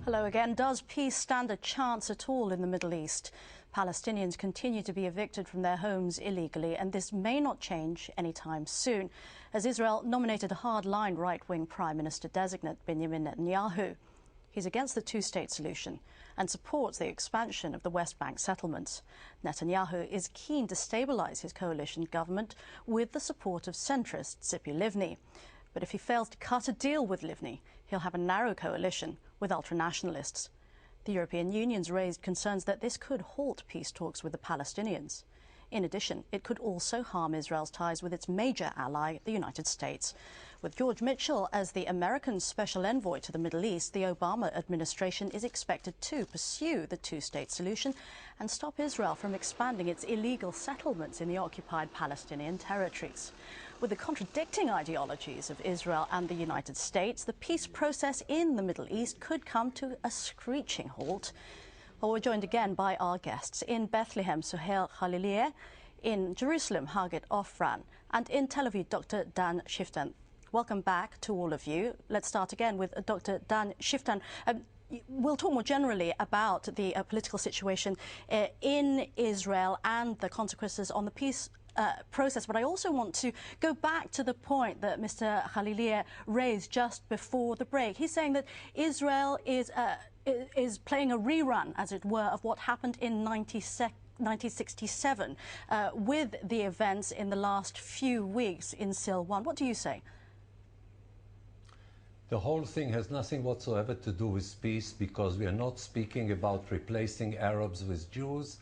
Hello again. Does peace stand a chance at all in the Middle East? Palestinians continue to be evicted from their homes illegally, and this may not change anytime soon, as Israel nominated a hardline right-wing Prime Minister-designate Benjamin Netanyahu. He's against the two-state solution and supports the expansion of the West Bank settlements. Netanyahu is keen to stabilise his coalition government with the support of centrist Tzipi Livni. But if he fails to cut a deal with Livni, he'll have a narrow coalition with ultranationalists. The European Union's raised concerns that this could halt peace talks with the Palestinians. In addition, it could also harm Israel's ties with its major ally, the United States. With George Mitchell as the American special envoy to the Middle East, the Obama administration is expected to pursue the two-state solution and stop Israel from expanding its illegal settlements in the occupied Palestinian territories. With the contradicting ideologies of Israel and the United States, the peace process in the Middle East could come to a screeching halt. Well, we're joined again by our guests. In Bethlehem, Suhail KHALILIEH; in Jerusalem, HAGIT OFRAN; and in Tel Aviv, Dr. Dan Shiftan. Welcome back to all of you. Let's start again with Dr. Dan Shiftan. We'll talk more generally about the political situation in Israel and the consequences on the peace process, but I also want to go back to the point that Mr. KHALILIEH raised just before the break. He's saying that Israel is playing a rerun, as it were, of what happened in 1967 with the events in the last few weeks in Silwan. What do you say? The whole thing has nothing whatsoever to do with peace, because we are not speaking about replacing Arabs with Jews.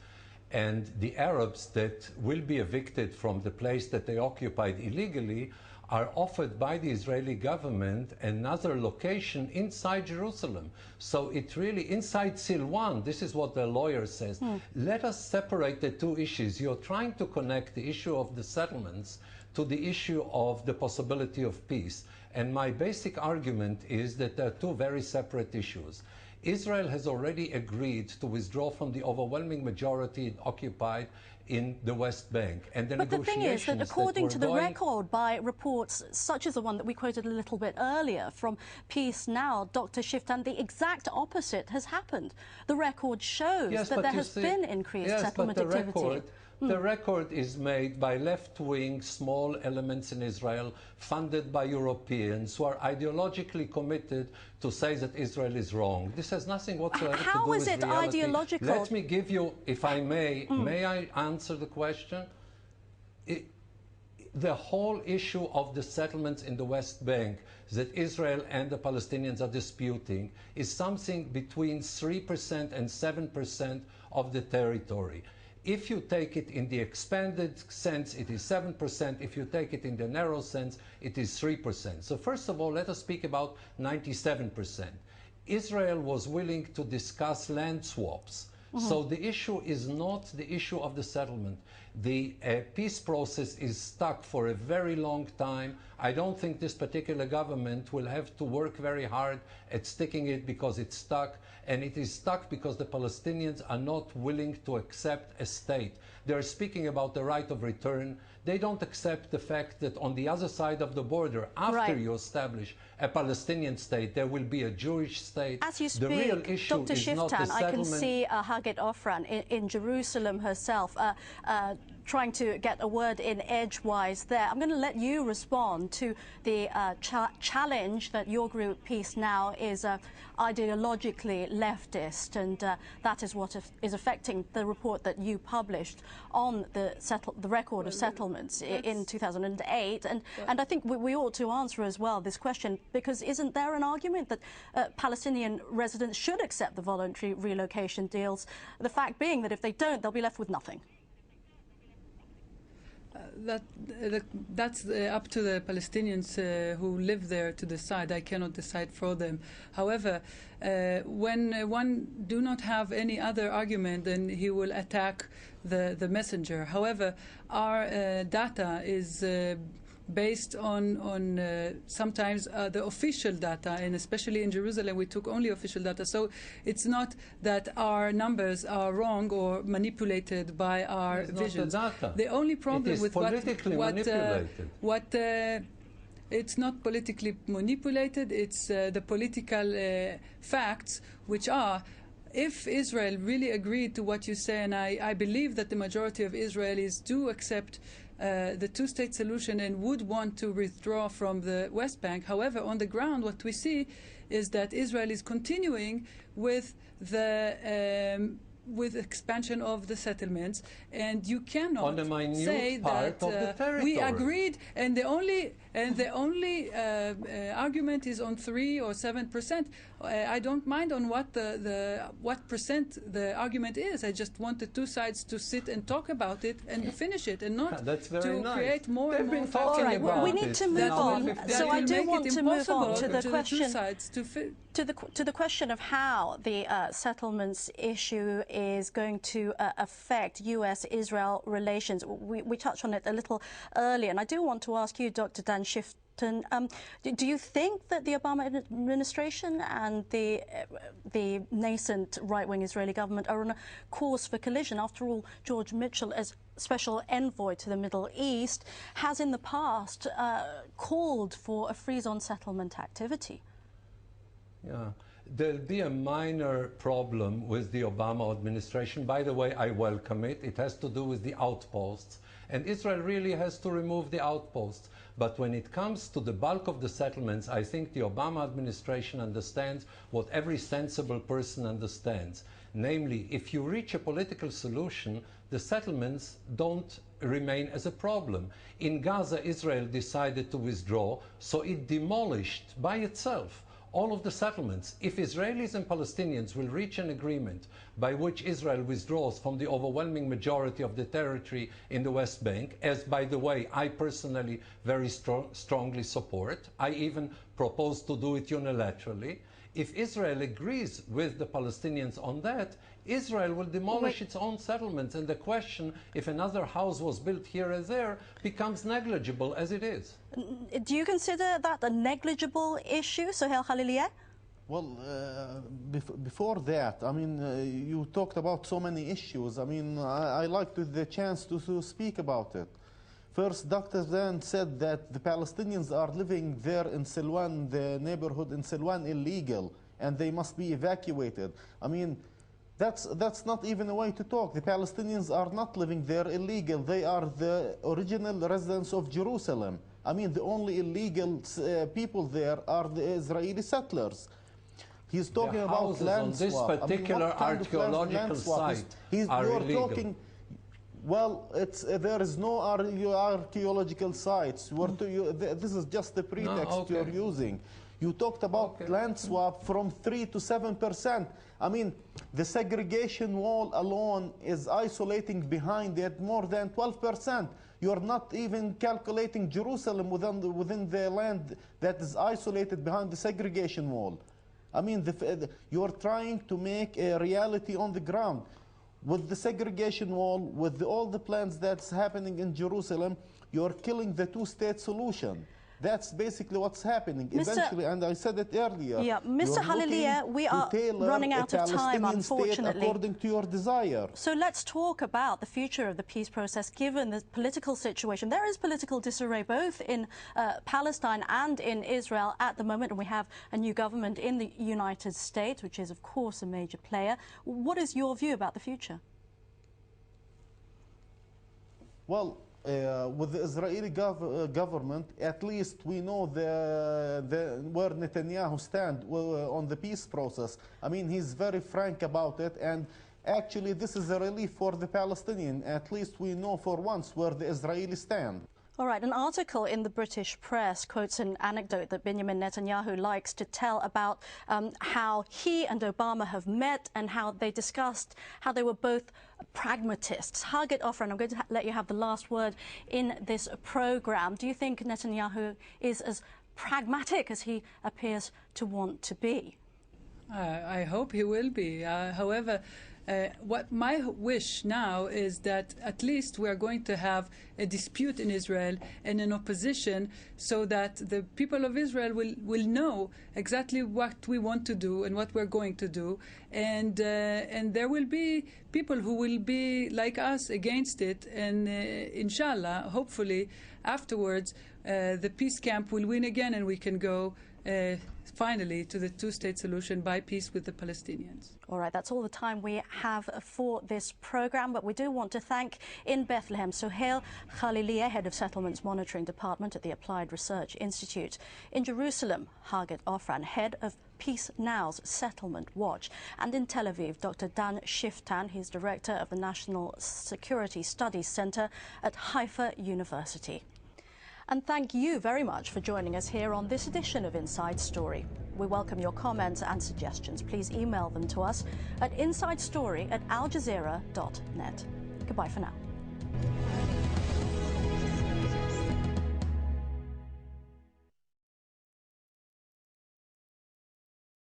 And the Arabs that will be evicted from the place that they occupied illegally are offered by the Israeli government another location inside Jerusalem. So it really, inside Silwan, this is what the lawyer says. Let us separate the two issues. You're trying to connect the issue of the settlements to the issue of the possibility of peace. And my basic argument is that there are two very separate issues. Israel has already agreed to withdraw from the overwhelming majority occupied in the West Bank. And the negotiations. But the thing is that according to the record by reports such as the one that we quoted a little bit earlier from Peace Now, Dr. Shiftan, the exact opposite has happened. The record shows that there has been increased settlement activity. The record is made by left-wing small elements in Israel, funded by Europeans who are ideologically committed to say that Israel is wrong. This has nothing whatsoever to do with reality. How is it ideological? Let me give you, if I may I answer the question? The whole issue of the settlements in the West Bank that Israel and the Palestinians are disputing is something between 3% and 7% of the territory. If you take it in the expanded sense, it is 7%. If you take it in the narrow sense, it is 3%. So first of all, let us speak about 97%. Israel was willing to discuss land swaps. So the issue is not the issue of the settlement. The peace process is stuck for a very long time. I don't think this particular government will have to work very hard at sticking it because it's stuck. And it is stuck because the Palestinians are not willing to accept a state. They're speaking about the right of return. They don't accept the fact that on the other side of the border, after you establish a Palestinian state, there will be a Jewish state. As you speak, the real issue Dr. is not the Shiftan, I can settlement. see HAGIT OFRAN in Jerusalem herself trying to get a word in edgewise there. I'm going to let you respond to the challenge that your group, Peace Now, is ideologically leftist, and that is what is affecting the report that you published on the record of settlements in 2008. And I think we ought to answer as well this question, because isn't there an argument that Palestinian residents should accept the voluntary relocation deals, the fact being that if they don't, they'll be left with nothing? That's up to the Palestinians who live there to decide. I cannot decide for them. However, when one do not have any other argument, then he will attack the messenger. However, our data is based on sometimes the official data, and especially in Jerusalem we took only official data. So it's not that our numbers are wrong or manipulated by our visions. Not the data. The only problem it is with politically manipulated. it's not politically manipulated. It's the political facts, which are, if Israel really agreed to what you say, and I believe that the majority of Israelis do accept the two-state solution and would want to withdraw from the West Bank. However, on the ground, what we see is that Israel is continuing with the with expansion of the settlements, and you cannot say that we agreed, and the only argument is on 3 or 7%. I don't mind on what percent the argument is. I just want the two sides to sit and talk about it and finish it, and not to create more and more. All right, we need to move on. So I do want to move on to the question. To the question of how the settlements issue is going to affect U.S.-Israel relations. We touched on it a little earlier, and I do want to ask you, Dr. Dan Shifton, do you think that the Obama administration and the nascent right-wing Israeli government are on a course for collision? After all, George Mitchell, as special envoy to the Middle East, has in the past called for a freeze on settlement activity. Yeah, there'll be a minor problem with the Obama administration. By the way, I welcome it. It has to do with the outposts. And Israel really has to remove the outposts. But when it comes to the bulk of the settlements, I think the Obama administration understands what every sensible person understands. Namely, if you reach a political solution, the settlements don't remain as a problem. In Gaza, Israel decided to withdraw, so it demolished by itself all of the settlements. If Israelis and Palestinians will reach an agreement by which Israel withdraws from the overwhelming majority of the territory in the West Bank, as, by the way, I personally very strongly support, I even propose to do it unilaterally, if Israel agrees with the Palestinians on that, Israel will demolish its own settlements, and the question if another house was built here or there becomes negligible as it is. Do you consider that a negligible issue, Suhail Khalilieh? Well, before that, I mean, you talked about so many issues. I mean, I like the chance to speak about it. First, Dr. Dan said that the Palestinians are living there in Silwan, the neighborhood in Silwan, illegal, and they must be evacuated. I mean, that's not even a way to talk. The Palestinians are not living there illegal. They are the original residents of Jerusalem. I mean, the only illegal people there are the Israeli settlers. He's talking about land swap. On this particular archaeological site are illegal. Well, there is no archaeological sites. This is just the pretext you're using. You talked about land swap from 3 to 7%. I mean, the segregation wall alone is isolating behind it more than 12%. You're not even calculating Jerusalem within the land that is isolated behind the segregation wall. I mean, you're trying to make a reality on the ground. With the segregation wall, with all the plans that's happening in Jerusalem, you're killing the two-state solution. That's basically what's happening eventually, and I said it earlier. Yeah, Mr. Khalilieh, we are running out of time, unfortunately. According to your desire. So let's talk about the future of the peace process, given the political situation. There is political disarray both in Palestine and in Israel at the moment, and we have a new government in the United States, which is, of course, a major player. What is your view about the future? Well, with the Israeli government, at least we know where Netanyahu stands on the peace process. I mean, he's very frank about it, and actually this is a relief for the Palestinian. At least we know for once where the Israelis stand. All right, an article in the British press quotes an anecdote that Benjamin Netanyahu likes to tell about how he and Obama have met and how they discussed how they were both pragmatists. HAGIT, OFRAN, I'm going to let you have the last word in this program. Do you think Netanyahu is as pragmatic as he appears to want to be? I hope he will be. However, what my wish now is that at least we are going to have a dispute in Israel and an opposition, so that the people of Israel will know exactly what we want to do and what we're going to do, and there will be people who will be like us against it, and inshallah, hopefully afterwards the peace camp will win again, and we can go finally to the two-state solution by peace with the Palestinians. All right, that's all the time we have for this program, but we do want to thank in Bethlehem Suhail, KHALILIEH, Head of Settlements Monitoring Department at the Applied Research Institute. In Jerusalem, HAGIT OFRAN, Head of Peace Now's Settlement Watch. And in Tel Aviv, Dr. Dan Shiftan, he's Director of the National Security Studies Center at Haifa University. And thank you very much for joining us here on this edition of Inside Story. We welcome your comments and suggestions. Please email them to us at insidestory@aljazeera.net. Goodbye for now.